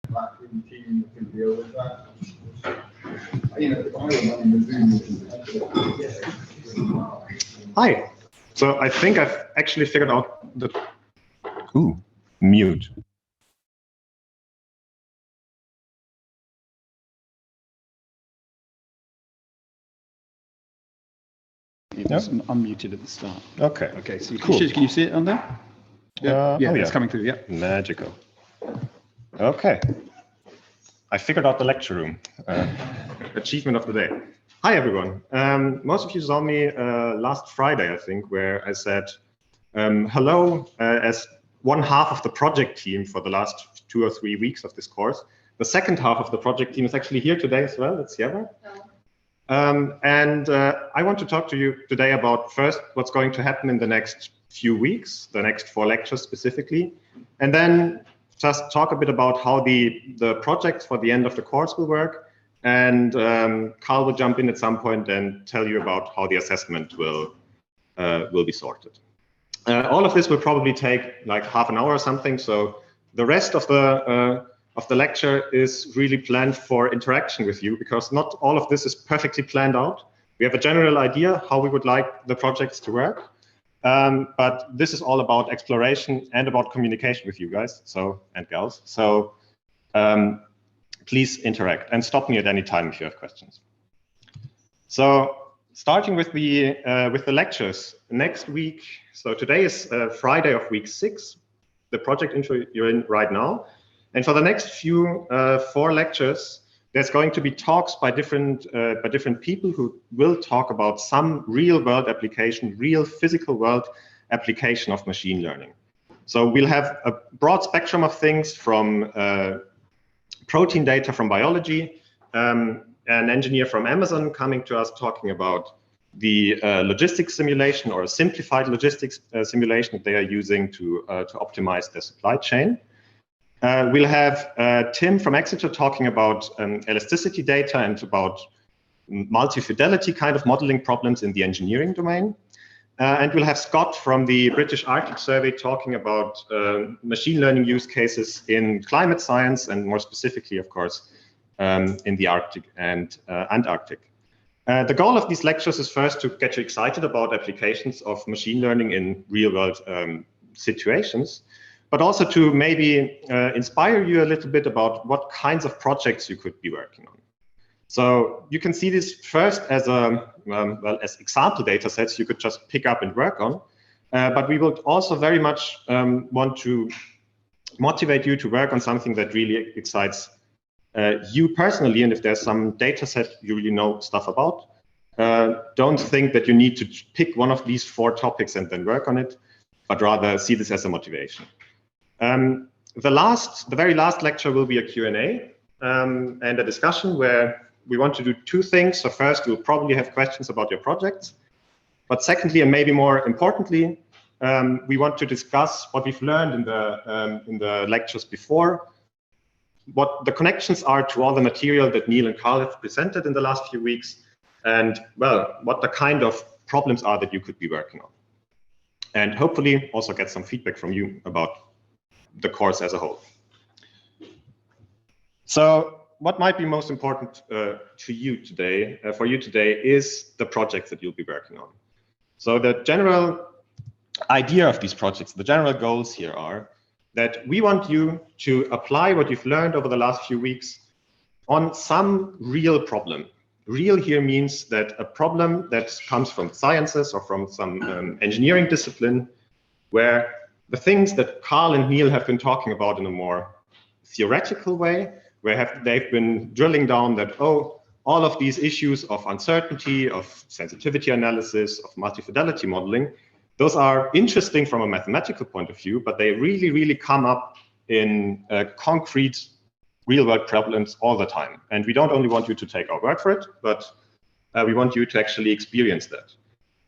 platform team can deal with that. You know, I was running the Zoom. Hi. So I think I've actually figured out the mute. It was unmuted at the start. Okay. Okay, so Cool. can you see it on there? Yeah, it's coming through, yeah. Magical. Okay. I figured out the lecture room. Achievement of the day. Hi, everyone. Most of you saw me last Friday, I think, where I said hello as one half of the project team for the last 2 or 3 weeks of this course. The second half of the project team is actually here today as well. It's Jeva. I want to talk to you today about first what's going to happen in the next few weeks, the next 4 lectures specifically, and then just talk a bit about how the projects for the end of the course will work. And Carl will jump in at some point and tell you about how the assessment will be sorted. All of this will probably take like half an hour or something. So the rest of the lecture is really planned for interaction with you, because not all of this is perfectly planned out. We have a general idea how we would like the projects to work, but this is all about exploration and about communication with you guys and gals. So please interact and stop me at any time if you have questions. So starting with the lectures next week. So today is Friday of week 6, the project intro you're in right now. And for the next few 4 lectures, there's going to be talks by different people who will talk about some real world application, real physical world application of machine learning. So we'll have a broad spectrum of things from protein data from biology, an engineer from Amazon coming to us talking about the logistics simulation, or a simplified logistics simulation that they are using to optimize their supply chain. We'll have Tim from Exeter talking about elasticity data and about multi-fidelity kind of modeling problems in the engineering domain. And we'll have Scott from the British Arctic Survey talking about machine learning use cases in climate science, and more specifically, of course, in the Arctic and Antarctic. The goal of these lectures is first to get you excited about applications of machine learning in real-world situations, but also to maybe inspire you a little bit about what kinds of projects you could be working on. So you can see this first as as example data sets you could just pick up and work on. But we will also very much want to motivate you to work on something that really excites you personally. And if there's some data set you really know stuff about, don't think that you need to pick one of these 4 topics and then work on it, but rather see this as a motivation. The very last lecture will be a Q&A and a discussion where we want to do 2 things. So first, we'll probably have questions about your projects. But secondly, and maybe more importantly, we want to discuss what we've learned in the lectures before, what the connections are to all the material that Neil and Carl have presented in the last few weeks, and, well, what the kind of problems are that you could be working on. And hopefully also get some feedback from you about the course as a whole. So what might be most important for you today is the projects that you'll be working on. So the general idea of these projects, the general goals here are that we want you to apply what you've learned over the last few weeks on some real problem. Real here means that a problem that comes from sciences or from some engineering discipline, where the things that Carl and Neil have been talking about in a more theoretical way, where they've been drilling down that, oh, all of these issues of uncertainty, of sensitivity analysis, of multi-fidelity modeling, those are interesting from a mathematical point of view, but they really, really come up in concrete real-world problems all the time. And we don't only want you to take our word for it, but we want you to actually experience that.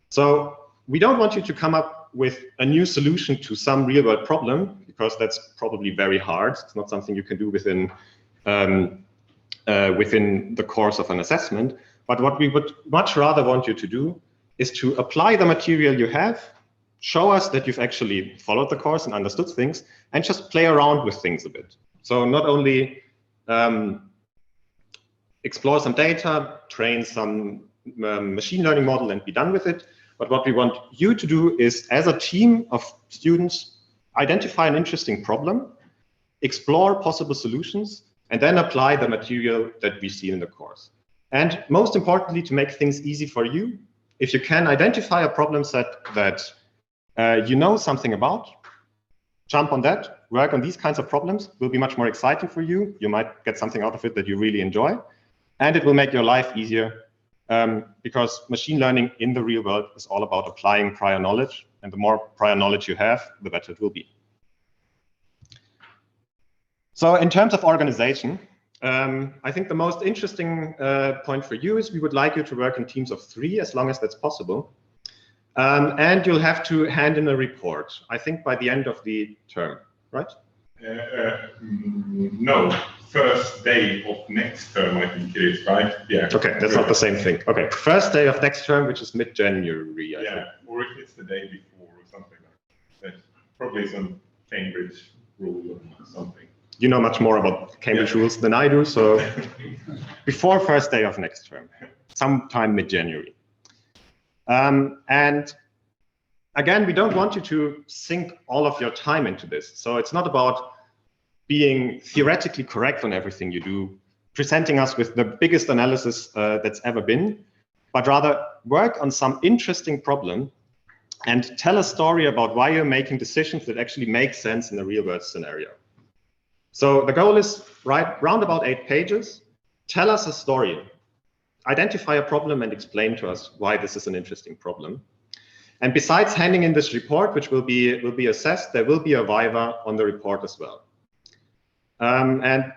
So we don't want you to come up with a new solution to some real-world problem, because that's probably very hard. It's not something you can do within the course of an assessment. But what we would much rather want you to do is to apply the material you have, show us that you've actually followed the course and understood things, and just play around with things a bit. So not only explore some data, train some machine learning model and be done with it, but what we want you to do is, as a team of students, identify an interesting problem, explore possible solutions, and then apply the material that we see in the course. And most importantly, to make things easy for you, if you can identify a problem set that you know something about, jump on that, work on these kinds of problems, will be much more exciting for you. You might get something out of it that you really enjoy, and it will make your life easier because machine learning in the real world is all about applying prior knowledge, and the more prior knowledge you have, the better it will be. So in terms of organization, I think the most interesting point for you is we would like you to work in teams of 3 as long as that's possible. And you'll have to hand in a report, I think by the end of the term, right? No, first day of next term, I think it is, right? Yeah. Okay, that's not the same thing. Okay, first day of next term, which is mid-January. I think. Or if it's the day before or something like that. Probably some Cambridge rule or something. You know much more about Cambridge rules than I do, so before first day of next term, sometime mid-January. And again, we don't want you to sink all of your time into this. So it's not about being theoretically correct on everything you do, presenting us with the biggest analysis that's ever been, but rather work on some interesting problem and tell a story about why you're making decisions that actually make sense in a real world scenario. So the goal is round about 8 pages. Tell us a story. Identify a problem and explain to us why this is an interesting problem. And besides handing in this report, which will be assessed, there will be a viva on the report as well. And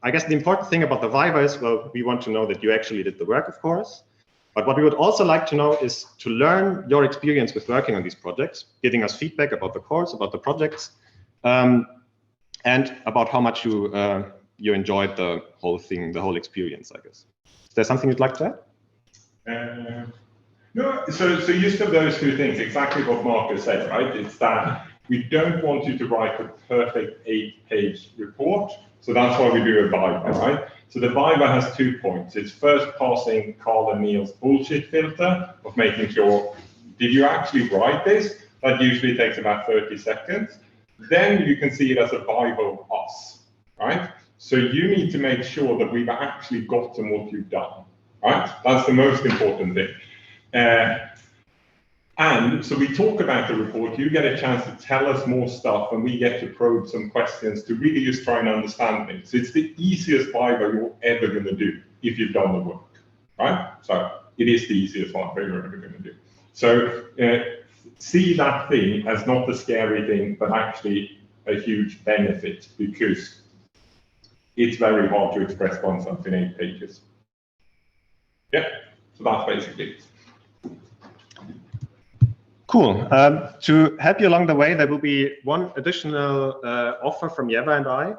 I guess the important thing about the viva is, well, we want to know that you actually did the work, of course. But what we would also like to know is to learn your experience with working on these projects, giving us feedback about the course, about the projects, and about how much you enjoyed the whole thing, the whole experience, I guess. Is there something you'd like to add? No, so just of those 2 things, exactly what Marcus said, right? It's that we don't want you to write a perfect 8-page report. So that's why we do a viva, right? So the viva has 2 points. It's first passing Carl and Neil's bullshit filter of making sure, did you actually write this? That usually takes about 30 seconds. Then you can see it as a viva of us, right? So you need to make sure that we've actually gotten what you've done, right? That's the most important thing. And so we talk about the report, you get a chance to tell us more stuff, and we get to probe some questions to really just try and understand things. It's the easiest viva you're ever going to do if you've done the work, right? So it is the easiest one you're ever going to do. So see that thing as not a scary thing, but actually a huge benefit, because it's very hard to express oneself in 8 pages. Yeah, so that's basically it. Cool. To help you along the way, there will be one additional offer from Jeva and I,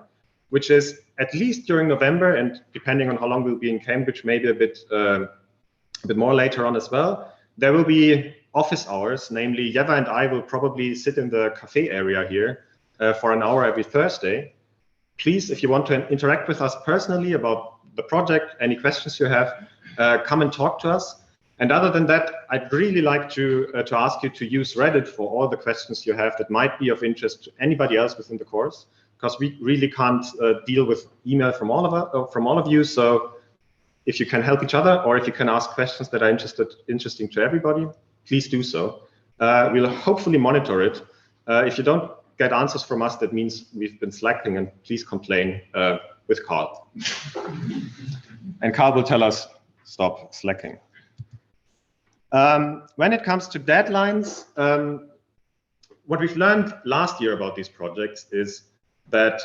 which is at least during November, and depending on how long we'll be in Cambridge, maybe a bit more later on as well. There will be office hours, namely Jeva and I will probably sit in the cafe area here for an hour every Thursday. Please, if you want to interact with us personally about the project, any questions you have, come and talk to us. And other than that, I'd really like to ask you to use Reddit for all the questions you have that might be of interest to anybody else within the course, because we really can't deal with email from all of you. So if you can help each other, or if you can ask questions that are interesting to everybody, please do so. We'll hopefully monitor it. If you don't get answers from us, that means we've been slacking, and please complain with Carl. And Carl will tell us, stop slacking. When it comes to deadlines, what we've learned last year about these projects is that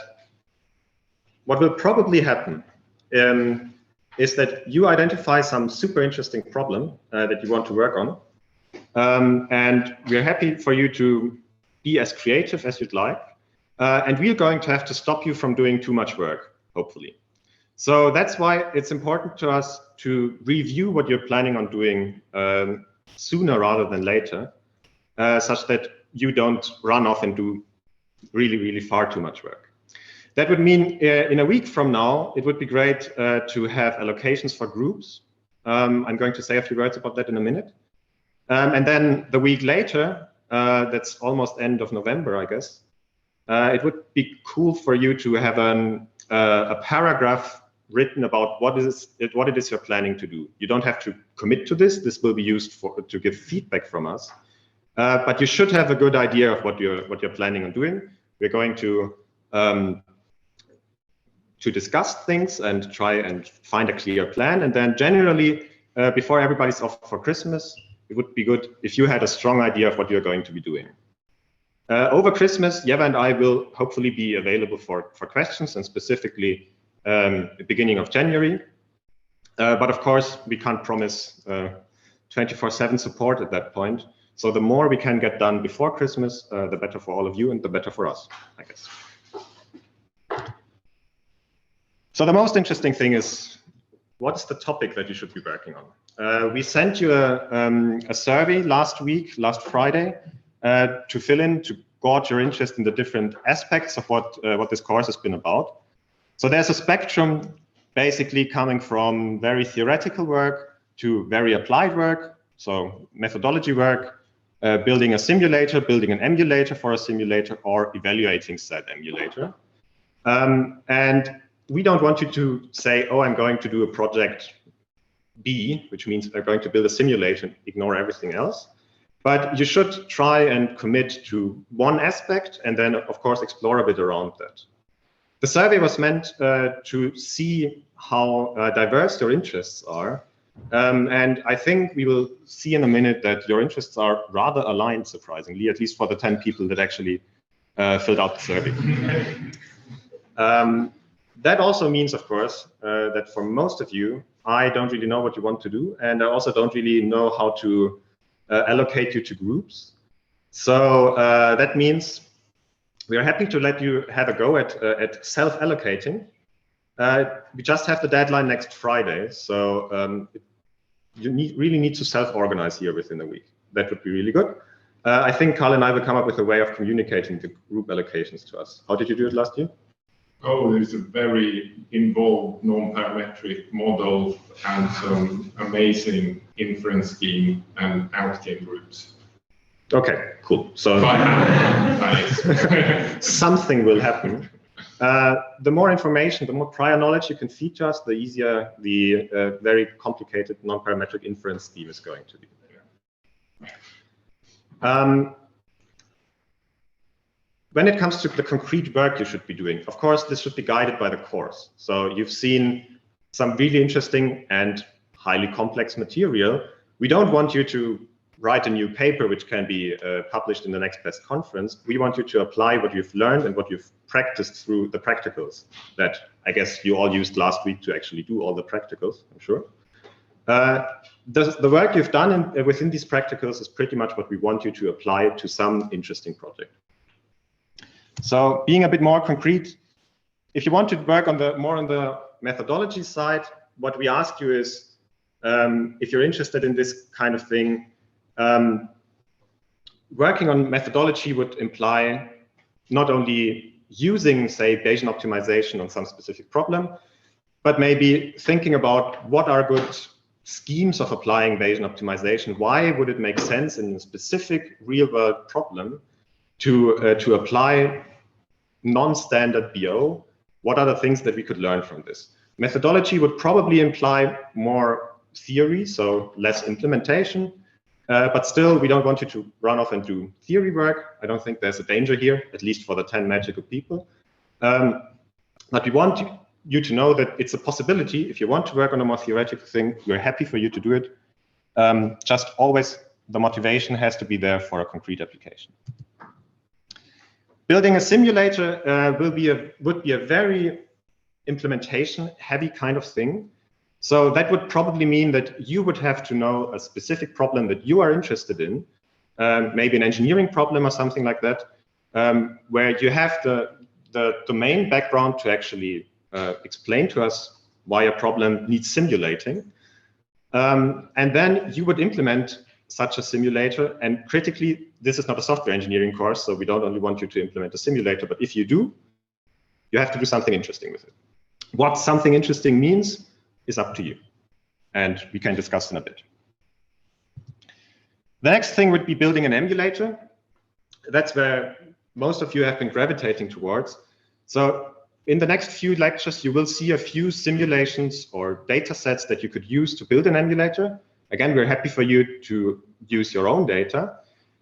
what will probably happen is that you identify some super interesting problem that you want to work on. And we're happy for you to be as creative as you'd like. And we're going to have to stop you from doing too much work, hopefully. So that's why it's important to us to review what you're planning on doing sooner rather than later, such that you don't run off and do really, really far too much work. That would mean in a week from now, it would be great to have allocations for groups. I'm going to say a few words about that in a minute. And then the week later, that's almost end of November, I guess, it would be cool for you to have a paragraph written about what it is you're planning to do. You don't have to commit to this. This will be used to give feedback from us. But you should have a good idea of what you're planning on doing. We're going to discuss things and try and find a clear plan. And then generally, before everybody's off for Christmas, it would be good if you had a strong idea of what you're going to be doing. Over Christmas, Jeva and I will hopefully be available for questions, and specifically the beginning of January. But of course, we can't promise 24/7 support at that point. So the more we can get done before Christmas, the better for all of you and the better for us, I guess. So the most interesting thing is, what's the topic that you should be working on? We sent you a survey last Friday, to fill in, to gauge your interest in the different aspects of what this course has been about. So there's a spectrum basically coming from very theoretical work to very applied work, so methodology work, building a simulator, building an emulator for a simulator, or evaluating said emulator. And we don't want you to say, oh, I'm going to do a project B, which means I'm going to build a simulation, ignore everything else. But you should try and commit to one aspect and then, of course, explore a bit around that. The survey was meant to see how diverse your interests are. And I think we will see in a minute that your interests are rather aligned, surprisingly, at least for the 10 people that actually filled out the survey. That also means, of course, that for most of you, I don't really know what you want to do, and I also don't really know how to allocate you to groups. So that means we are happy to let you have a go at self-allocating. We just have the deadline next Friday, so you really need to self-organize here within a week. That would be really good. I think Carl and I will come up with a way of communicating the group allocations to us. How did you do it last year? Oh, there's a very involved non-parametric model and some amazing inference scheme and out-game groups. Okay, cool. So something will happen. The more information, the more prior knowledge you can feed to us, the easier the very complicated non-parametric inference scheme is going to be. When it comes to the concrete work you should be doing, of course, this should be guided by the course. So you've seen some really interesting and highly complex material. We don't want you to write a new paper which can be published in the next best conference. We want you to apply what you've learned and what you've practiced through the practicals that I guess you all used last week to actually do all the practicals, I'm sure. The work you've done within these practicals is pretty much what we want you to apply to some interesting project. So being a bit more concrete, if you want to work on more on the methodology side, what we ask you is, if you're interested in this kind of thing, working on methodology would imply not only using, say, Bayesian optimization on some specific problem, but maybe thinking about what are good schemes of applying Bayesian optimization. Why would it make sense in a specific real-world problem to apply non-standard BO? What are the things that we could learn from this? Methodology would probably imply more theory, so less implementation, but still we don't want you to run off and do theory work. I don't think there's a danger here, at least for the 10 magical people. But we want you to know that it's a possibility. If you want to work on a more theoretical thing, we're happy for you to do it. Just always the motivation has to be there for a concrete application. Building a simulator would be a very implementation-heavy kind of thing. So that would probably mean that you would have to know a specific problem that you are interested in, maybe an engineering problem or something like that, where you have the domain background to actually explain to us why a problem needs simulating. And then you would implement such a simulator, and critically, this is not a software engineering course, so we don't only want you to implement a simulator, but if you do, You have to do something interesting with it. What something interesting means is up to you, and we can discuss in a bit. The next thing would be building an emulator. That's where most of you have been gravitating towards. So in the next few lectures, you will see a few simulations or data sets that you could use to build an emulator. Again, we're happy for you to use your own data.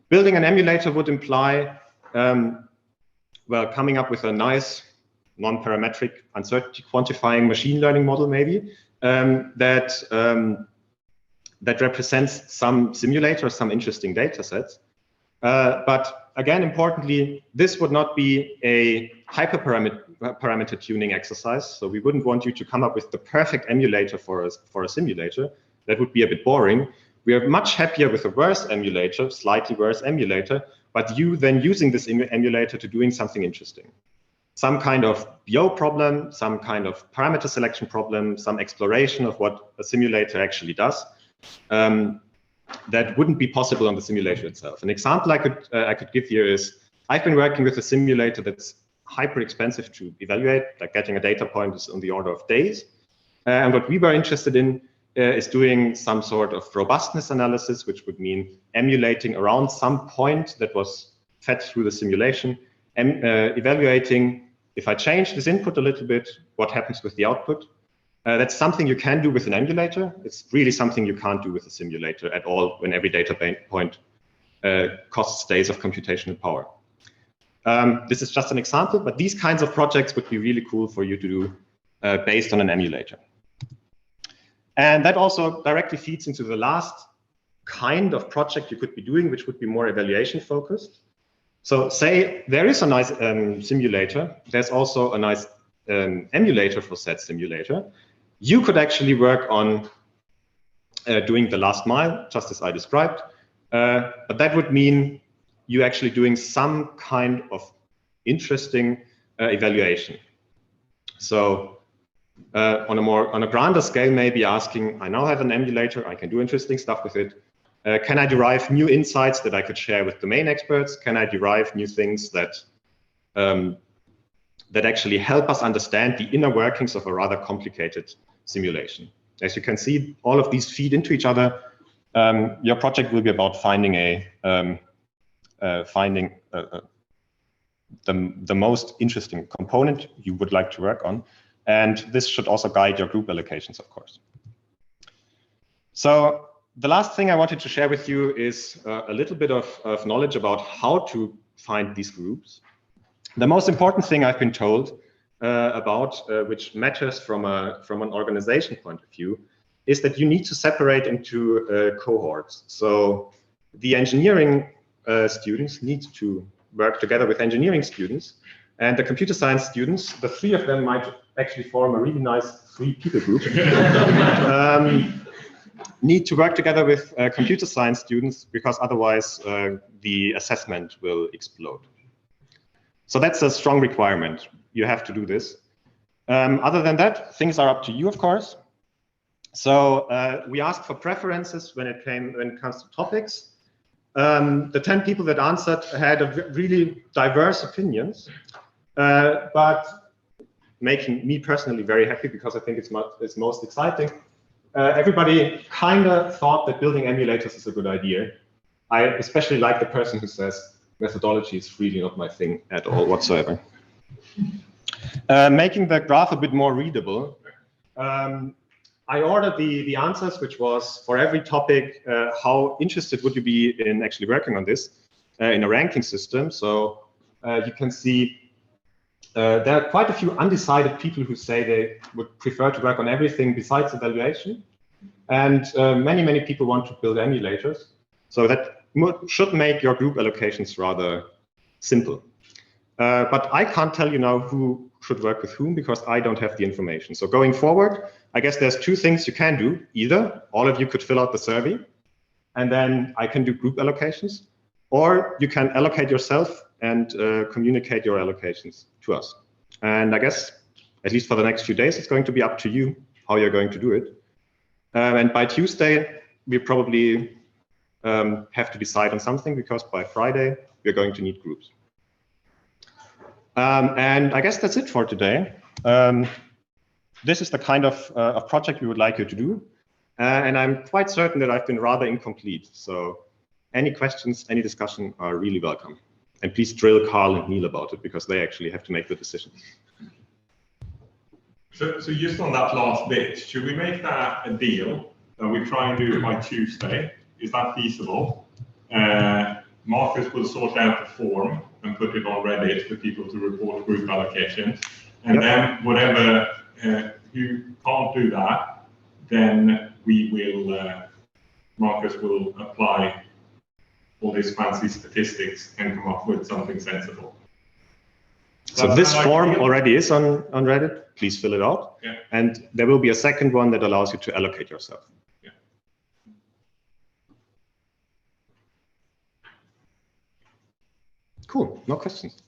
Building an emulator would imply, well, coming up with a nice non-parametric uncertainty quantifying machine learning model, maybe, that represents some simulator, some interesting data sets. But again, importantly, this would not be a hyperparameter tuning exercise. So we wouldn't want you to come up with the perfect emulator for a simulator. That would be a bit boring. We are much happier with a worse emulator, slightly worse emulator, but you then using this emulator to doing something interesting. Some kind of BO problem, some kind of parameter selection problem, some exploration of what a simulator actually does. That wouldn't be possible on the simulation itself. An example I could give here is I've been working with a simulator that's hyper expensive to evaluate, like getting a data point is on the order of days. And what we were interested in is doing some sort of robustness analysis, which would mean emulating around some point that was fed through the simulation, and evaluating if I change this input a little bit, what happens with the output. That's something you can do with an emulator. It's really something you can't do with a simulator at all when every data point costs days of computational power. This is just an example, but these kinds of projects would be really cool for you to do based on an emulator. And that also directly feeds into the last kind of project you could be doing, which would be more evaluation focused. So say there is a nice simulator. There's also a nice emulator for said simulator. You could actually work on doing the last mile, just as I described. But that would mean you actually doing some kind of interesting evaluation. So on a grander scale, maybe asking, I now have an emulator, I can do interesting stuff with it. Can I derive new insights that I could share with domain experts? Can I derive new things that that actually help us understand the inner workings of a rather complicated simulation? As you can see, all of these feed into each other. Your project will be about finding the most interesting component you would like to work on. And this should also guide your group allocations, of course. So the last thing I wanted to share with you is a little bit of knowledge about how to find these groups. The most important thing I've been told about, which matters from an organization point of view, is that you need to separate into cohorts. So the engineering students need to work together with engineering students, and the computer science students, the three of them might actually form a really nice three-people group, need to work together with computer science students, because otherwise the assessment will explode. So that's a strong requirement. You have to do this. Other than that, things are up to you, of course. So we asked for preferences when it comes to topics. The 10 people that answered had really diverse opinions, but making me personally very happy, because I think it's most exciting. Everybody kind of thought that building emulators is a good idea. I especially like the person who says methodology is really not my thing at all whatsoever. Making the graph a bit more readable. I ordered the answers, which was for every topic, how interested would you be in actually working on this in a ranking system. So you can see there are quite a few undecided people who say they would prefer to work on everything besides evaluation. And many people want to build emulators. So that should make your group allocations rather simple. But I can't tell you now who should work with whom, because I don't have the information. So going forward, I guess there's two things you can do. Either all of you could fill out the survey, and then I can do group allocations, or you can allocate yourself and communicate your allocations to us. And I guess, at least for the next few days, it's going to be up to you how you're going to do it. And by Tuesday, we probably have to decide on something, because by Friday, we're going to need groups. And I guess that's it for today. This is the kind of project we would like you to do. And I'm quite certain that I've been rather incomplete. So any questions, any discussion are really welcome. And please drill Carl and Neil about it, because they actually have to make the decision. So just on that last bit, should we make that a deal that we try and do it by Tuesday? Is that feasible? Marcus will sort out the form and put it on Reddit for people to report group allocations. And then whatever, you can't do that, then we will, Marcus will apply all these fancy statistics and come up with something sensible. So this form already is on Reddit. Please fill it out. Yeah. And there will be a second one that allows you to allocate yourself. Yeah. Cool. No questions.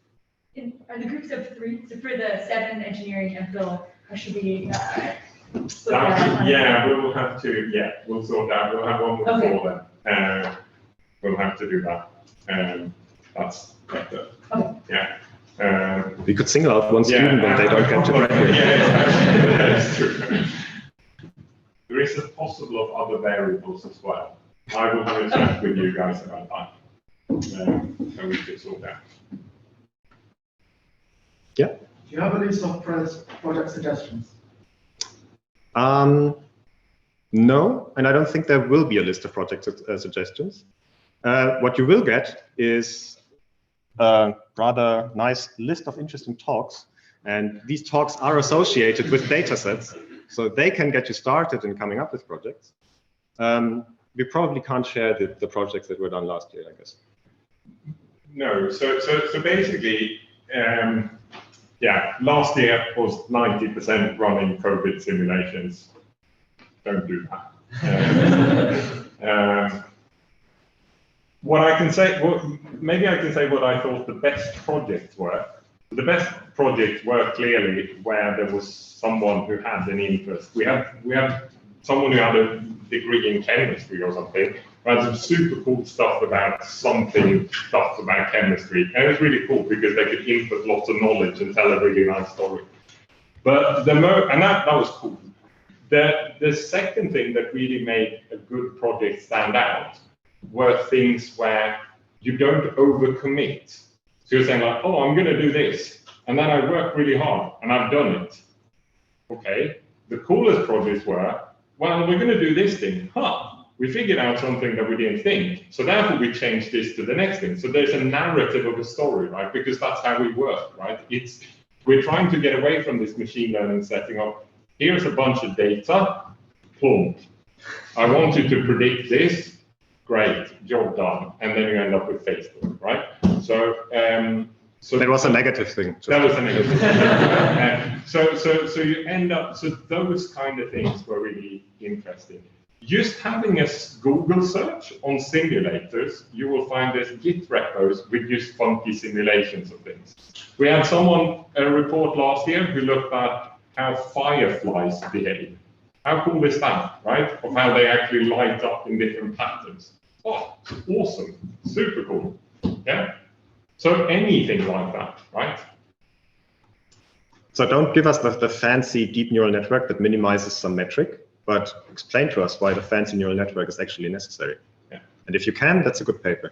Are the groups of 3? So for the 7 engineering and Phil, how should we? Yeah, we will have to. Yeah, we'll sort that. We'll have one before then. We'll have to do that. That's better. Okay. Yeah. We could single out one student when they don't get to graduate. Yeah, that's true. There is a possible of other variables as well. I will have a chat with you guys about that. And we can sort that. Yeah. Do you have a list of project suggestions? No, and I don't think there will be a list of project suggestions. What you will get is a rather nice list of interesting talks, and these talks are associated with data sets, so they can get you started in coming up with projects. We probably can't share the projects that were done last year, I guess. No, so basically, yeah, last year was 90% running COVID simulations. Don't do that. What I can say, maybe I can say what I thought the best projects were. The best projects were clearly where there was someone who had an interest. We had someone who had a degree in chemistry or something, who had some super cool stuff about chemistry. And it was really cool because they could input lots of knowledge and tell a really nice story. But that was cool. The second thing that really made a good project stand out were things where you don't overcommit. So you're saying like, oh, I'm going to do this, and then I work really hard and I've done it. Okay, the coolest projects were, well, we're going to do this thing. We figured out something that we didn't think, so therefore we changed this to the next thing. So there's a narrative of a story, right? Because that's how we work, right? We're trying to get away from this machine learning setting up. Here's a bunch of data, boom. I want you to predict this. Great, job done, and then you end up with Facebook, right? So that was a negative thing. That was a negative thing. So you end up. So those kind of things were really interesting. Just having a Google search on simulators, you will find there's Git repos with just funky simulations of things. We had a report last year who looked at how fireflies behave. How cool is that, right? Of how they actually light up in different patterns. Oh, awesome, super cool, yeah? So anything like that, right? So don't give us the fancy deep neural network that minimizes some metric, but explain to us why the fancy neural network is actually necessary. Yeah. And if you can, that's a good paper.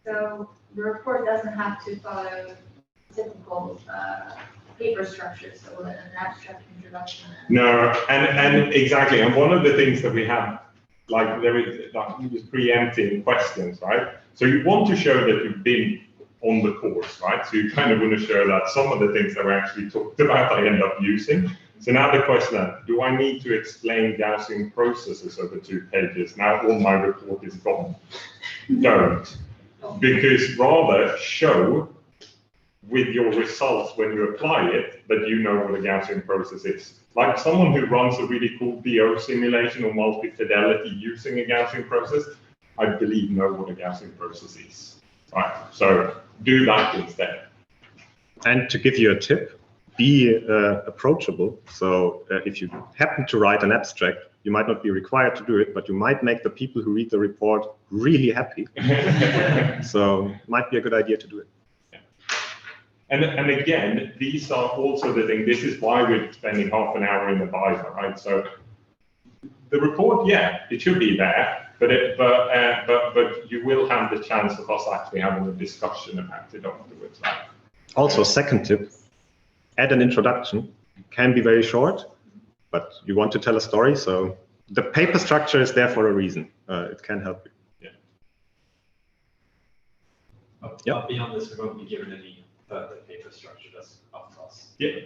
So the report doesn't have to follow typical paper structures, so an abstract introduction. No, and exactly, and one of the things that we have, like there is preempting questions, right? So you want to show that you've been on the course, right? So you kind of want to show that some of the things that we actually talked about I end up using. So now the question is, do I need to explain Gaussian processes over 2 pages? Now all my report is gone. Don't. Because rather show with your results when you apply it that you know what a Gaussian process is. Like someone who runs a really cool BO simulation or multi-fidelity using a Gaussian process, I believe know what a Gaussian process is. Right, so do that instead. And to give you a tip, be approachable. So if you happen to write an abstract, you might not be required to do it, but you might make the people who read the report really happy. So it might be a good idea to do it. And again, these are also the thing. This is why we're spending half an hour in the Bible, right? So the report, yeah, it should be there, but you will have the chance of us actually having a discussion about it afterwards. Right? Also, second tip: add an introduction. Can be very short, but you want to tell a story, so the paper structure is there for a reason. It can help you. Yeah. But beyond this, we won't be given any further paper structure. That's up to us. Yeah.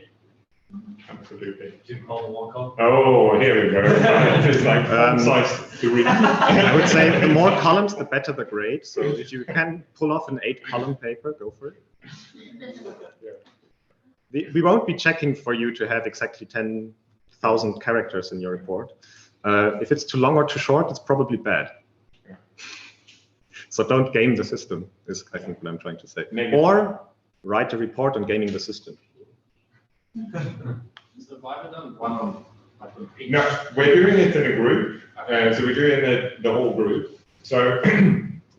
Absolutely. 2 column, 1 column. Oh, here we go. It's like size to read. I would say the more columns, the better the grade. So if you can pull off an 8-column paper, go for it. We won't be checking for you to have exactly 10,000 characters in your report. If it's too long or too short, it's probably bad. So don't game the system, is I think what I'm trying to say. Or write a report on gaming the system. Is the Viva done one on like a page? No, we're doing it in a group. So we're doing the whole group. So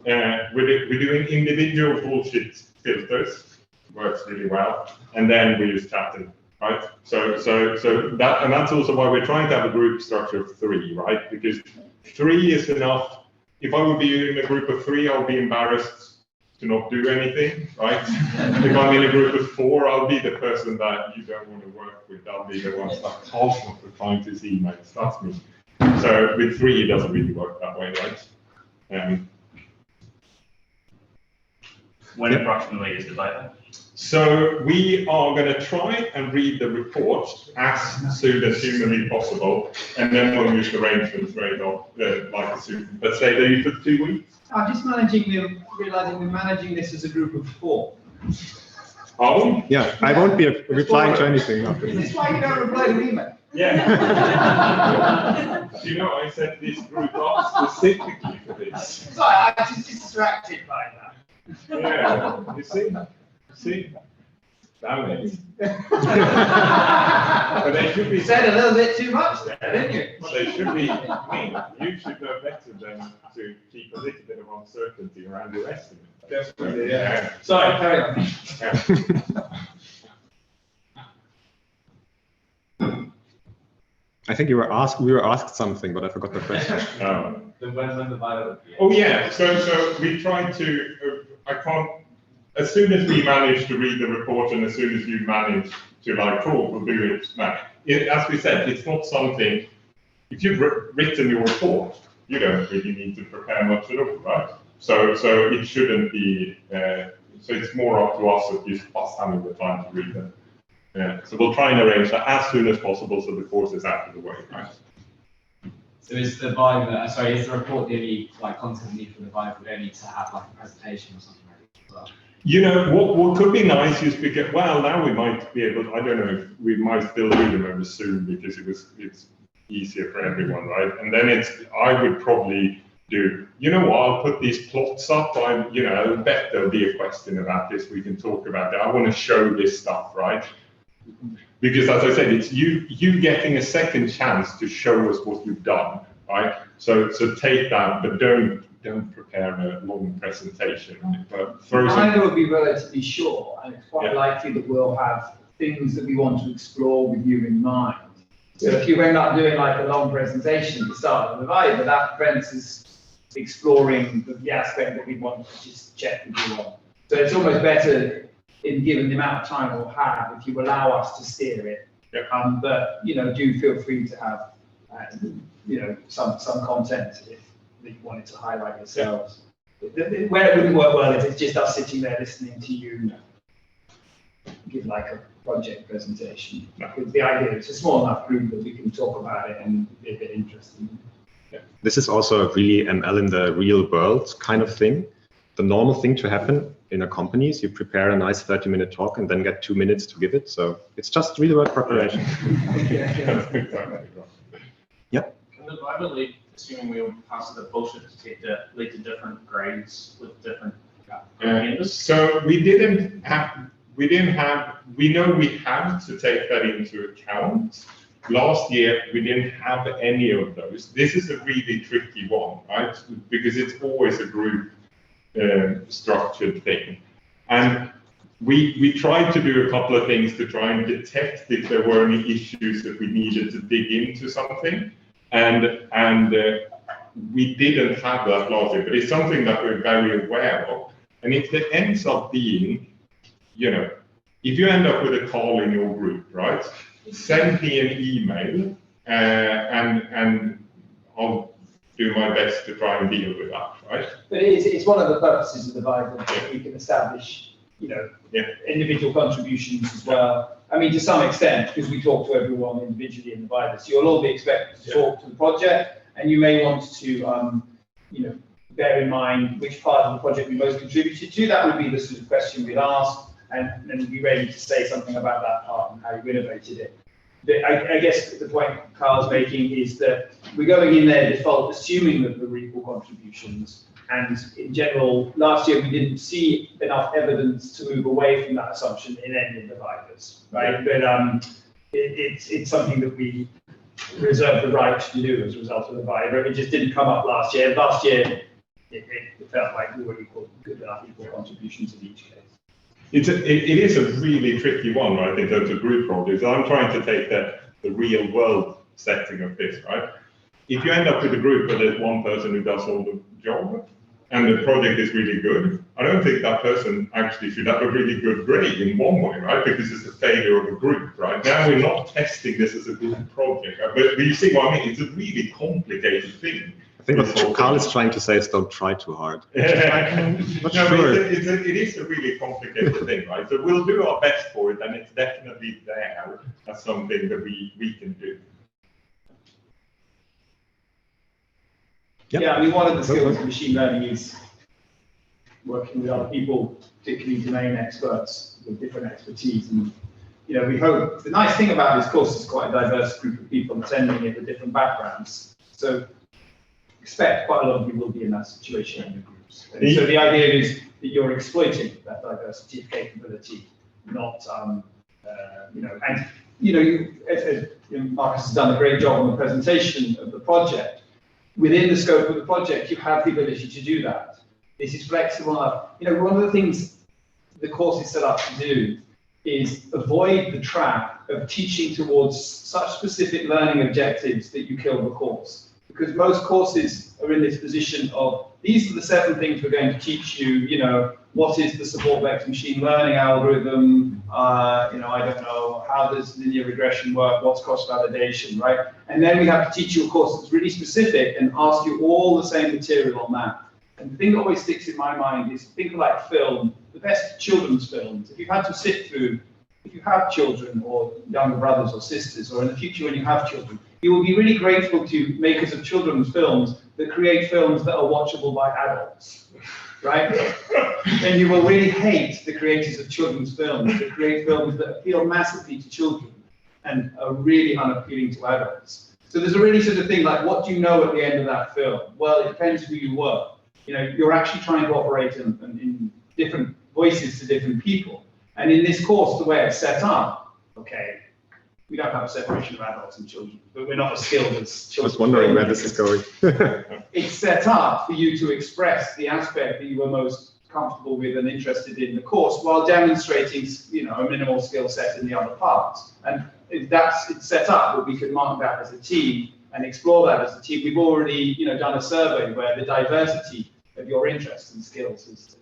we're doing individual bullshit filters, works really well, and then we use chatting, right? So that, and that's also why we're trying to have a group structure of 3, right? Because 3 is enough. If I would be in a group of 3, I'll be embarrassed to not do anything, right? If I'm in a group of 4, I'll be the person that you don't want to work with. I'll be the one that's awful for trying to see emails. That's me. So with 3, it doesn't really work that way, right? When approximately is the Viva? So we are going to try and read the report as soon as humanly possible, and then we'll use arrangements right off, like as soon. Let's say that you took 2 weeks. I'm just realizing we're managing this as a group of 4. Oh? Yeah, I won't be replying to anything after Is this. this why you don't reply to email? Yeah. You know, I set this group up specifically for this. Sorry, I'm just distracted by that. Yeah, you see? Damn it. But they should be You said a little bit too much there, didn't you? They should be, you should know better than to keep a little bit of uncertainty around your estimate. Definitely, yeah. Sorry, carry on. I think we were asked something, but I forgot the question. Then when the Viva? Oh yeah, so we tried to, as soon as we manage to read the report and as soon as you manage to like talk, we'll do it now. As we said, it's not something, if you've written your report, you don't really need to prepare much at all, right? So it shouldn't be, so it's more up to us of just us having the time to read them. Yeah, so we'll try and arrange that as soon as possible so the course is out of the way, right? So is the Viva, is the report the only like content need for the Viva? Would they need to have like a presentation or something like that as well? You know, what could be nice is because, well, now we might be able to, I don't know if we might still do them over Zoom because it's easier for everyone, right? And then I would probably do, you know what, I'll put these plots up. I bet there'll be a question about this. We can talk about that. I want to show this stuff, right? Because as I said, it's you getting a second chance to show us what you've done, right? So take that, but don't prepare a long presentation, right? But Either will be relatively short, and it's quite likely that we'll have things that we want to explore with you in mind. So if you end up doing like a long presentation at the start of the Viva, that prevents us exploring the aspect that we want to just check with you on. So it's almost better, given the amount of time we'll have, if you allow us to steer it. Yep. But do feel free to have some content that you wanted to highlight yourselves. Where it wouldn't work well if it's just us sitting there listening to you give like a project presentation. Because the idea is a small enough group that we can talk about it and be a bit interesting. Yeah. This is also a really ML in the real world kind of thing. The normal thing to happen in a company is you prepare a nice 30-minute talk and then get 2 minutes to give it. So it's just real world preparation. Yep. Can the Viva lead, assuming we pass the bullshit detector, lead to different grades with different members? So we know we have to take that into account. Last year, we didn't have any of those. This is a really tricky one, right? Because it's always a group structured thing. And we tried to do a couple of things to try and detect if there were any issues that we needed to dig into something, and we didn't have that last year, but it's something that we're very aware of. And if it ends up being, you know, if you end up with a call in your group, right, send me an email, and I'll do my best to try and deal with that, right? But it's one of the purposes of the Bible that we can establish, you know, individual contributions as well. I mean, to some extent, because we talk to everyone individually in the Bible, so you'll all be expected to talk to the project, and you may want to, you know, bear in mind which part of the project you most contributed to. That would be the sort of question we'd ask, and then be ready to say something about that part and how you innovated it. But I guess the point Carl's making is that we're going in there default assuming that there were equal contributions, and in general, last year we didn't see enough evidence to move away from that assumption in any of the Vipers, right? But it's something that we reserve the right to do as a result of the Viper. It just didn't come up last year. Last year, it felt like we were good enough equal contributions in each case. It is a really tricky one, right, in terms of group projects. I'm trying to take the real world setting of this, right? If you end up with a group where there's one person who does all the job and the project is really good, I don't think that person actually should have a really good grade in one way, right? Because it's a failure of a group, right? Now we're not testing this as a group project, but you see what I mean? It's a really complicated thing. I think what Carl is trying to say is don't try too hard. But sure. It is a really complicated thing, right? So we'll do our best for it, and it's definitely there as something that we can do. Yeah, I mean, one of the skills of machine learning is working with other people, particularly domain experts with different expertise. And, you know, we hope, the nice thing about this course is quite a diverse group of people attending it with different backgrounds. So expect quite a lot of you will be in that situation in the groups. And so the idea is that you're exploiting that diversity of capability, not, you know, and, you know, Marcus has done a great job on the presentation of the project. Within the scope of the project, you have the ability to do that. This is flexible enough. You know, one of the things the course is set up to do is avoid the trap of teaching towards such specific learning objectives that you kill the course. Because most courses are in this position of, these are the 7 things we're going to teach you, you know, what is the support vector machine learning algorithm, you know, I don't know, how does linear regression work, what's cross-validation, right? And then we have to teach you a course that's really specific and ask you all the same material on that. And the thing that always sticks in my mind is, think like film, the best children's films. If you've had to sit through, if you have children or younger brothers or sisters, or in the future when you have children, you will be really grateful to makers of children's films that create films that are watchable by adults, right? And you will really hate the creators of children's films that create films that appeal massively to children and are really unappealing to adults. So there's a really sort of thing like, what do you know at the end of that film? Well, it depends who you were. You know, you're actually trying to operate in different voices to different people. And in this course, the way it's set up, okay, we don't have a separation of adults and children, but we're not as skilled as children. I was wondering where this is going. It's set up for you to express the aspect that you were most comfortable with and interested in the course, while demonstrating, you know, a minimal skill set in the other parts. And if it's set up that we can mark that as a team and explore that as a team, we've already, you know, done a survey where the diversity of your interests and skills has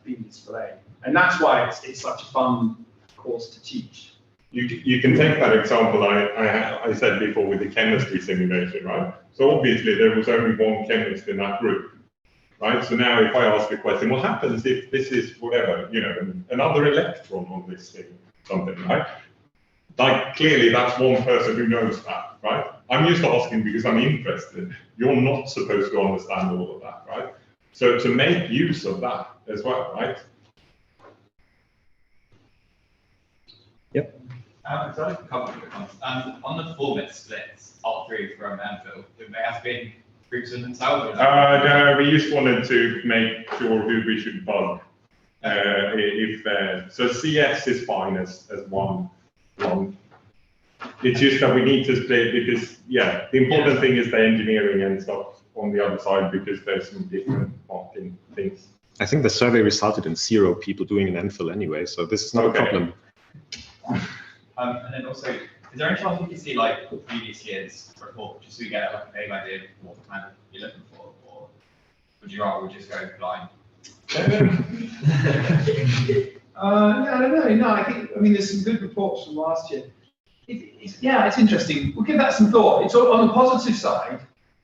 been displayed. And that's why it's such a fun course to teach. You can take that example I said before with the chemistry simulation, right? So obviously there was only one chemist in that group, right? So now if I ask the question, what happens if this is whatever, you know, another electron on this thing, something, right? Like clearly that's one person who knows that, right? I'm just asking because I'm interested. You're not supposed to understand all of that, right? So to make use of that as well, right? Yep. So I have a couple of quick ones. On the format splits, all 3 from Phil, there may have been groups in themselves? No, we just wanted to make sure who we should bug. So CS is fine as one. It's just that we need to split because, yeah, the important thing is the engineering and stuff on the other side because there's some different marking things. I think the survey resulted in 0 people doing an MPhil anyway, so this is not a problem. And then also, is there any chance we can see like previous year's report, just so we get like a vague idea of what kind of you're looking for, or would you rather just go blind? I don't know. No, I mean, there's some good reports from last year. It's interesting. We'll give that some thought. It's on the positive side.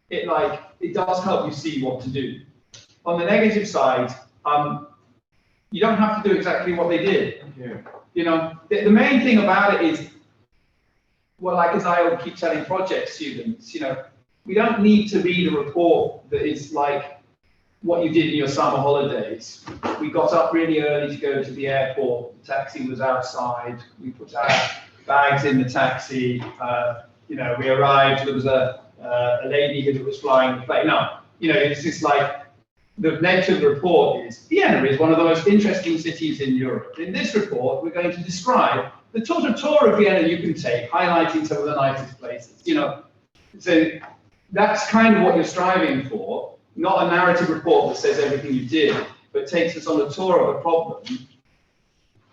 It does help you see what to do. On the negative side, you don't have to do exactly what they did. Yeah. You know, the main thing about it is, well, like as I keep telling project students, you know, we don't need to read a report that is like what you did in your summer holidays. We got up really early to go to the airport. The taxi was outside. We put our bags in the taxi. You know, we arrived. There was a lady who was flying the plane. No, you know, it's just like the nature of the report is Vienna is one of the most interesting cities in Europe. In this report, we're going to describe the tour of Vienna you can take, highlighting some of the nicest places. You know, so that's kind of what you're striving for. Not a narrative report that says everything you did, but takes us on a tour of a problem,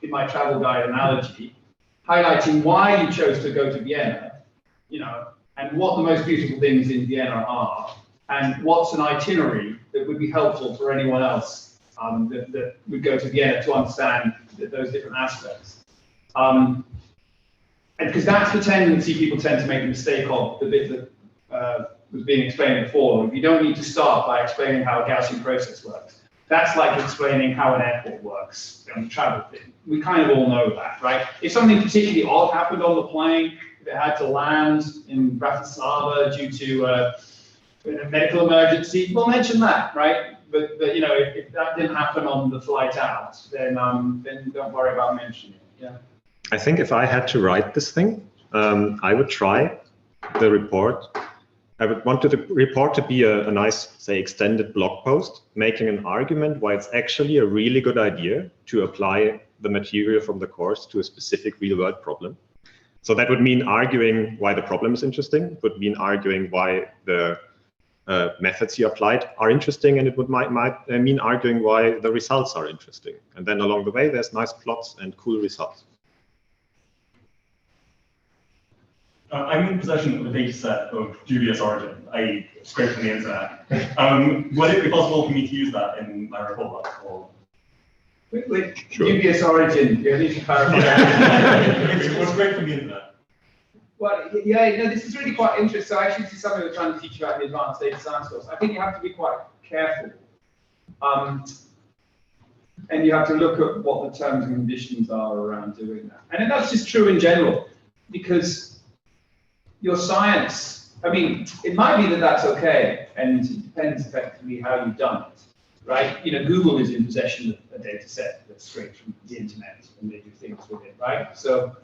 in my travel guide analogy, highlighting why you chose to go to Vienna, you know, and what the most beautiful things in Vienna are, and what's an itinerary that would be helpful for anyone else that would go to Vienna to understand those different aspects. And because that's the tendency people tend to make the mistake of, the bit that was being explained before. You don't need to start by explaining how a Gaussian process works. That's like explaining how an airport works on the travel thing. We kind of all know that, right? If something particularly odd happened on the plane, if it had to land in Bratislava due to a medical emergency, we'll mention that, right? But you know, if that didn't happen on the flight out, then don't worry about mentioning it. Yeah. I think if I had to write this thing, I would try the report. I would want the report to be a nice, say, extended blog post, making an argument why it's actually a really good idea to apply the material from the course to a specific real-world problem. So that would mean arguing why the problem is interesting. It would mean arguing why the methods you applied are interesting, and it would might mean arguing why the results are interesting. And then along the way, there's nice plots and cool results. I'm in possession of a data set of dubious origin. I scraped from the internet. Would it be possible for me to use that in my report? Or? With dubious origin, you need to clarify. It was scraped from the internet. Well, yeah, no, this is really quite interesting. So actually, this is something we're trying to teach you about in the advanced data science course. I think you have to be quite careful. And you have to look at what the terms and conditions are around doing that. And that's just true in general, because your science, I mean, it might be that that's okay, and it depends effectively how you've done it, right? You know, Google is in possession of a data set that's straight from the internet, and they do things with it, right? So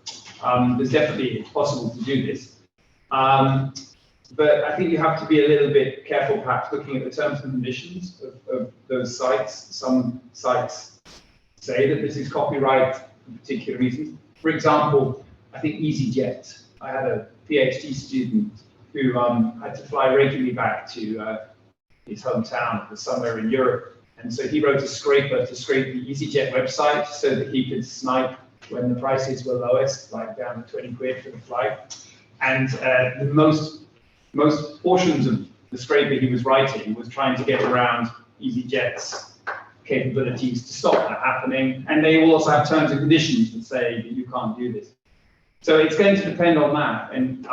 there's definitely, it's possible to do this. But I think you have to be a little bit careful, perhaps, looking at the terms and conditions of those sites. Some sites say that this is copyright for particular reasons. For example, I think EasyJet. I had a PhD student who had to fly regularly back to his hometown somewhere in Europe. And so he wrote a scraper to scrape the EasyJet website so that he could snipe when the prices were lowest, like down to 20 quid for the flight. And the most portions of the scraper he was writing was trying to get around EasyJet's capabilities to stop that happening. And they also have terms and conditions that say that you can't do this. So it's going to depend on that. And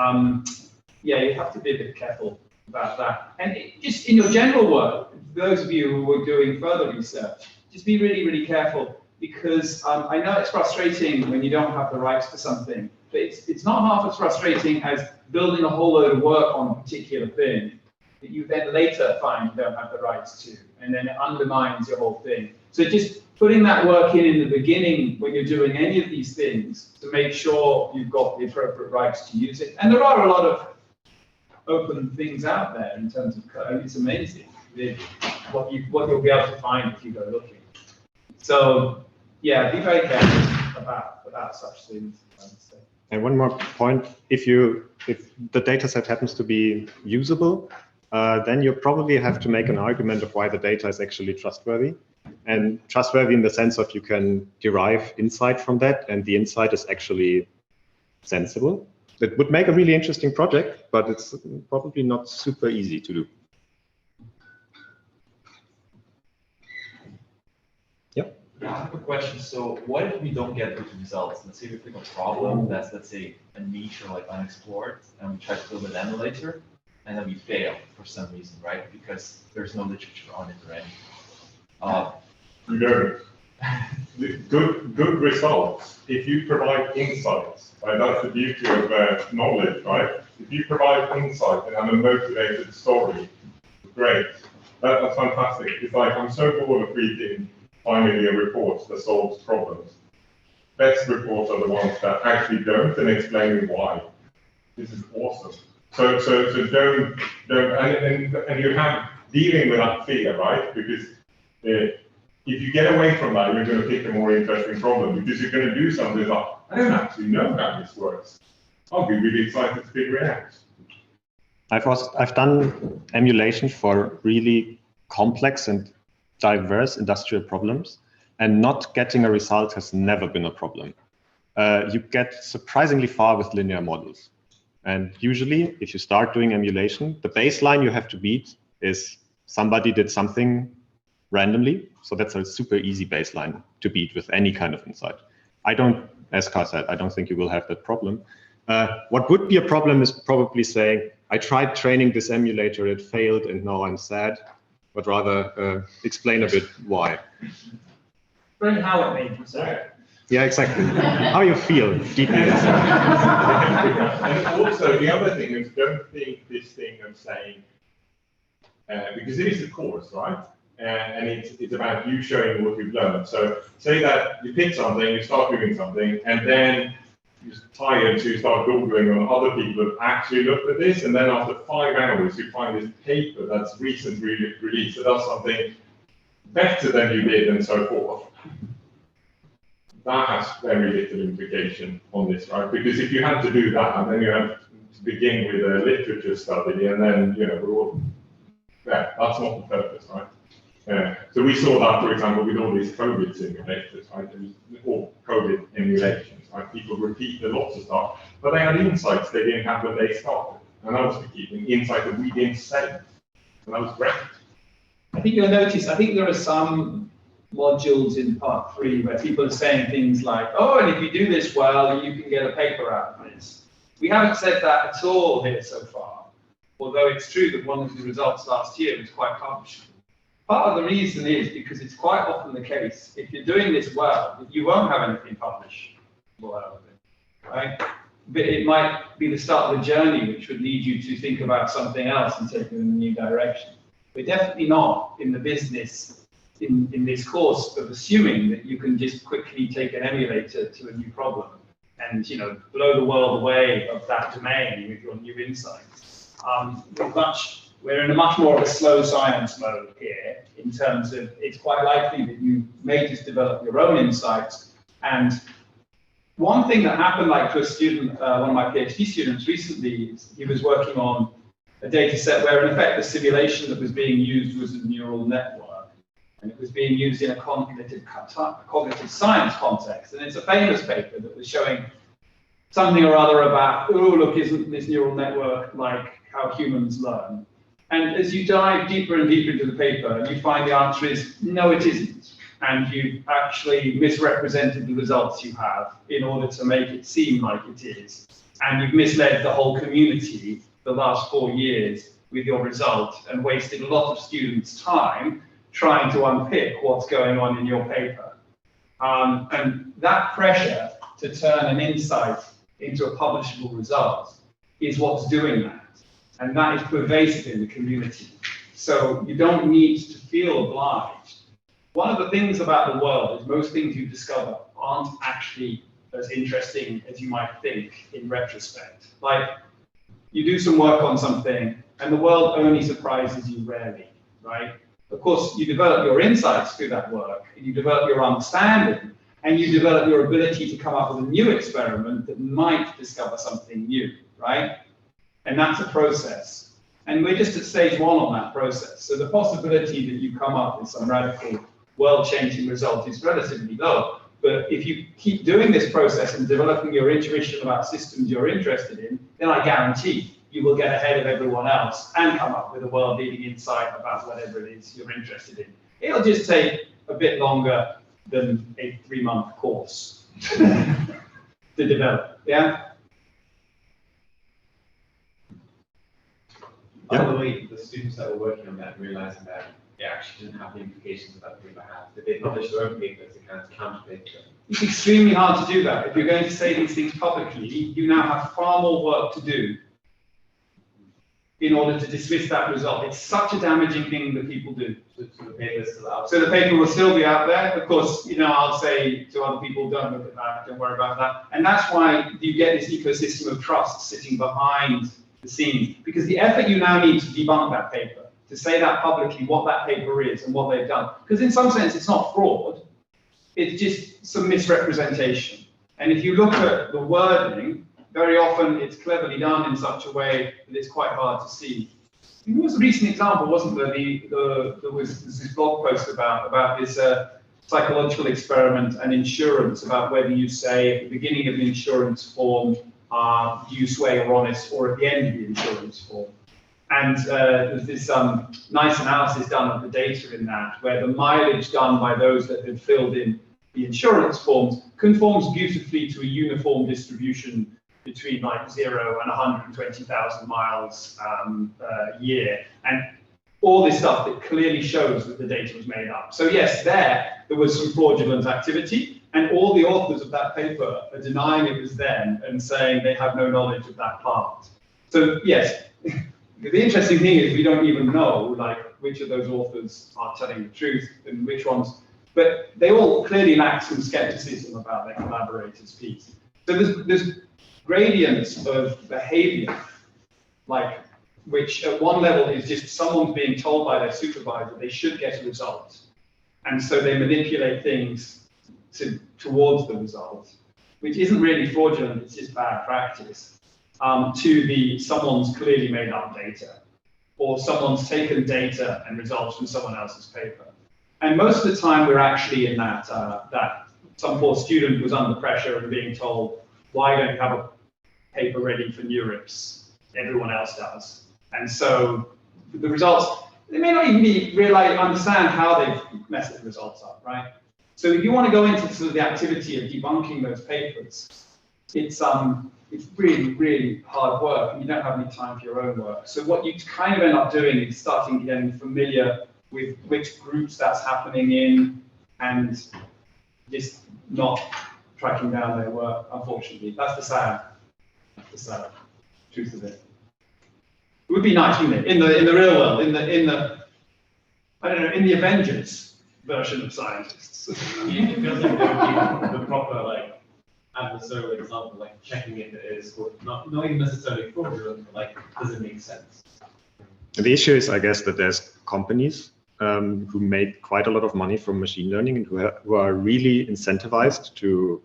yeah, you have to be a bit careful about that. And just in your general work, those of you who are doing further research, just be really, really careful, because I know it's frustrating when you don't have the rights to something, but it's not half as frustrating as building a whole load of work on a particular thing that you then later find you don't have the rights to, and then it undermines your whole thing. So just putting that work in the beginning when you're doing any of these things to make sure you've got the appropriate rights to use it. And there are a lot of open things out there in terms of code. It's amazing what you'll be able to find if you go looking. So yeah, be very careful about such things, I would say. And one more point, if the data set happens to be usable, then you probably have to make an argument of why the data is actually trustworthy. And trustworthy in the sense of you can derive insight from that, and the insight is actually sensible. It would make a really interesting project, but it's probably not super easy to do. Yep. I have a question. So what if we don't get good results? Let's say we pick a problem that's, let's say, a niche or like unexplored, and we try to build an emulator, and then we fail for some reason, right? Because there's no literature on it already. You don't. Good results. If you provide insights, right? That's the beauty of knowledge, right? If you provide insight and have a motivated story, great. That's fantastic. It's like, I'm so bored of reading finally a report that solves problems. Best reports are the ones that actually don't and explain why. This is awesome. So don't and you have dealing with that fear, right? Because if you get away from that, you're going to pick a more interesting problem, because you're going to do something like, I don't actually know how this works. I'll be really excited to figure it out. I've done emulation for really complex and diverse industrial problems, and not getting a result has never been a problem. You get surprisingly far with linear models. And usually, if you start doing emulation, the baseline you have to beat is somebody did something randomly. So that's a super easy baseline to beat with any kind of insight. As Carl said, I don't think you will have that problem. What would be a problem is probably saying, I tried training this emulator, it failed, and now I'm sad. But rather explain a bit why. Explain how it made you sad. Yeah, exactly. How you feel deeply. And also, the other thing is, don't think this thing of saying, because it is a course, right? And it's about you showing what you've learned. So say that you pick something, you start doing something, and then you're tired, so you start Googling on other people who actually looked at this, and then after 5 hours, you find this paper that's recently released that does something better than you did, and so forth. That has very little implication on this, right? Because if you had to do that, then you have to begin with a literature study, and then, that's not the purpose, right? So we saw that, for example, with all these COVID simulators, right? Or COVID emulations, right? People repeated lots of stuff, but they had insights they didn't have when they started. And that was keeping insight that we didn't say. And that was great. I think you'll notice, I think there are some modules in part 3 where people are saying things like, oh, and if you do this well, you can get a paper out of this. We haven't said that at all here so far, although it's true that one of the results last year was quite publishable. Part of the reason is because it's quite often the case, if you're doing this well, you won't have anything publishable out of it, right? But it might be the start of a journey which would lead you to think about something else and take it in a new direction. We're definitely not in the business in this course of assuming that you can just quickly take an emulator to a new problem and blow the world away of that domain with your new insights. We're in a much more of a slow science mode here, in terms of it's quite likely that you may just develop your own insights. And one thing that happened, like to a student, one of my PhD students recently, is he was working on a data set where, in effect, the simulation that was being used was a neural network. And it was being used in a cognitive science context. And it's a famous paper that was showing something or other about, oh, look, isn't this neural network like how humans learn? And as you dive deeper and deeper into the paper, you find the answer is, no, it isn't. And you've actually misrepresented the results you have in order to make it seem like it is. And you've misled the whole community the last 4 years with your result and wasted a lot of students' time trying to unpick what's going on in your paper. And that pressure to turn an insight into a publishable result is what's doing that. And that is pervasive in the community. So you don't need to feel obliged. One of the things about the world is most things you discover aren't actually as interesting as you might think in retrospect. Like, you do some work on something and the world only surprises you rarely, right? Of course, you develop your insights through that work, and you develop your understanding, and you develop your ability to come up with a new experiment that might discover something new, right? And that's a process. And we're just at stage 1 on that process. So the possibility that you come up with some radical world-changing result is relatively low. But if you keep doing this process and developing your intuition about systems you're interested in, then I guarantee you will get ahead of everyone else and come up with a world-leading insight about whatever it is you're interested in. It'll just take a bit longer than a 3-month course to develop, yeah? By the way, the students that were working on that realizing that it actually didn't have the implications that other people had. That they published their own papers to kind of counterfeit them. It's extremely hard to do that. If you're going to say these things publicly, you now have far more work to do in order to dismiss that result. It's such a damaging thing that people do. So the paper is still out. So the paper will still be out there. Of course, I'll say to other people, don't look at that, don't worry about that. And that's why you get this ecosystem of trust sitting behind the scenes. Because the effort you now need to debunk that paper, to say that publicly, what that paper is and what they've done. Because in some sense, it's not fraud. It's just some misrepresentation. And if you look at the wording, very often it's cleverly done in such a way that it's quite hard to see. There was a recent example, wasn't there? There was this blog post about this psychological experiment and insurance, about whether you say at the beginning of the insurance form, do you swear you're honest, or at the end of the insurance form. And there's this nice analysis done of the data in that, where the mileage done by those that had filled in the insurance forms conforms beautifully to a uniform distribution between like 0 and 120,000 miles a year. And all this stuff that clearly shows that the data was made up. So yes, there was some fraudulent activity, and all the authors of that paper are denying it was them and saying they have no knowledge of that part. So yes, the interesting thing is we don't even know like which of those authors are telling the truth and which ones, but they all clearly lack some skepticism about their collaborators' piece. So there's gradients of behavior, like which at one level is just someone's being told by their supervisor they should get a result, and so they manipulate things towards the result, which isn't really fraudulent, it's just bad practice. To the someone's clearly made up data, or someone's taken data and results from someone else's paper. And most of the time we're actually in that, that some poor student was under pressure and being told, why don't you have a paper ready for NeurIPS? Everyone else does. And so the results, they may not even really understand how they've messed the results up, right? So if you want to go into sort of the activity of debunking those papers, it's really, really hard work, and you don't have any time for your own work. So what you kind of end up doing is starting getting familiar with which groups that's happening in, and just not tracking down their work, unfortunately. That's the sad truth of it. It would be nice, wouldn't it? In the real world, in the I don't know, in the Avengers version of scientists. It feels like there would be the proper like adversarial example, like checking if it is not even necessarily fraudulent, but like does it make sense? The issue is, I guess, that there's companies who made quite a lot of money from machine learning and who are really incentivized to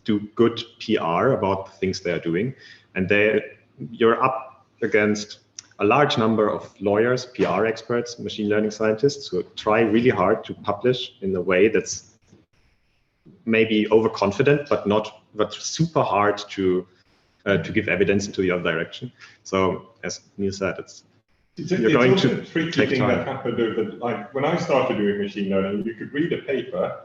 do good PR about the things they are doing. And you're up against a large number of lawyers, PR experts, machine learning scientists who try really hard to publish in a way that's maybe overconfident, but super hard to give evidence into the other direction. So as Neil said, you're going to tricky thing that happened over, like when I started doing machine learning, you could read a paper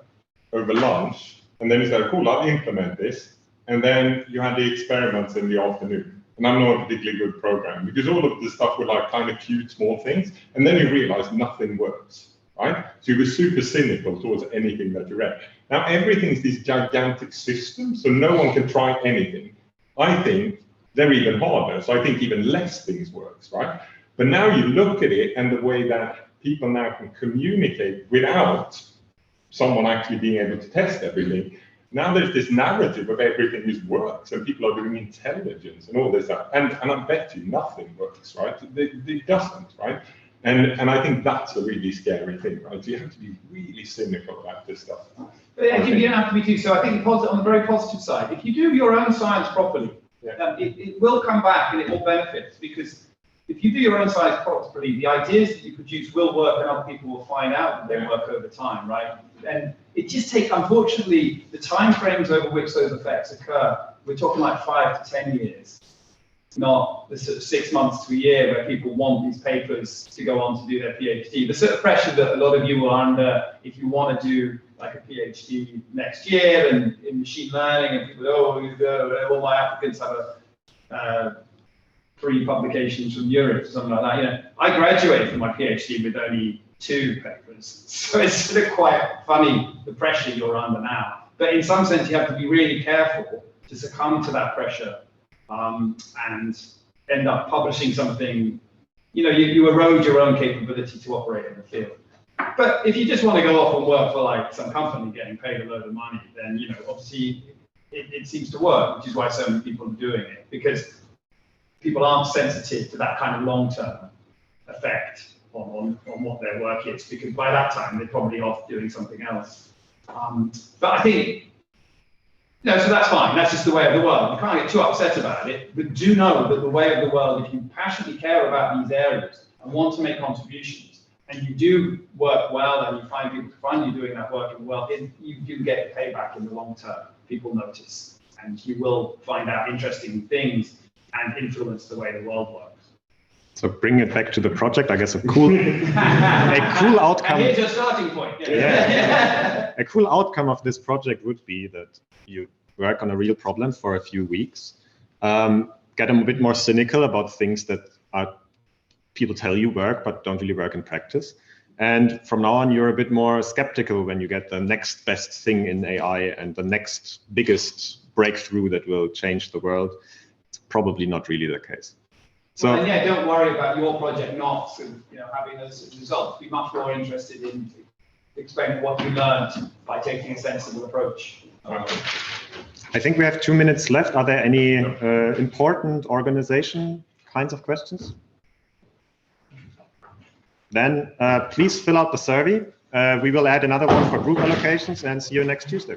over lunch, and then you said, cool, I'll implement this. And then you had the experiments in the afternoon. And I'm not a particularly good programmer because all of the stuff were like kind of cute, small things. And then you realize nothing works, right? So you were super cynical towards anything that you read. Now everything's this gigantic system, so no one can try anything. I think they're even harder. So I think even less things works, right? But now you look at it and the way that people now can communicate without someone actually being able to test everything. Now there's this narrative of everything just works and people are doing intelligence and all this stuff. And I bet you nothing works, right? It doesn't, right? And I think that's a really scary thing, right? You have to be really cynical about this stuff. But you don't have to be too. So I think on the very positive side, if you do your own science properly, it will come back and it will benefit, because if you do your own science properly, the ideas that you produce will work, and other people will find out that they work over time, right? And it just takes, unfortunately, the time frames over which those effects occur, we're talking like 5 to 10 years, not the sort of 6 months to a year where people want these papers to go on to do their PhD. The sort of pressure that a lot of you are under, if you want to do like a PhD next year and in machine learning, and people, all my applicants have a 3 publications from Europe or something like that. You know, I graduated from my PhD with only 2 papers, so it's sort of quite funny the pressure you're under now. But in some sense, you have to be really careful to succumb to that pressure and end up publishing something. You know, you erode your own capability to operate in the field. But if you just want to go off and work for like some company getting paid a load of money, then you know, obviously it seems to work, which is why so many people are doing it, because people aren't sensitive to that kind of long-term effect on what their work is, because by that time they're probably off doing something else. But I think, no, so that's fine. That's just the way of the world. You can't get too upset about it, but do know that the way of the world, if you passionately care about these areas and want to make contributions, and you do work well, and you find people to fund you doing that work well, you do get a payback in the long term. People notice, and you will find out interesting things and influence the way the world works. So bring it back to the project, I guess a cool outcome. And here's your starting point. Yeah. A cool outcome of this project would be that you work on a real problem for a few weeks, get a bit more cynical about things that people tell you work, but don't really work in practice. And from now on, you're a bit more skeptical when you get the next best thing in AI and the next biggest breakthrough that will change the world. It's probably not really the case. So well, yeah, don't worry about your project not having those results. Be much more interested in explaining what you learned by taking a sensible approach. I think we have 2 minutes left. Are there any important organization kinds of questions? Then please fill out the survey. We will add another one for group allocations, and see you next Tuesday.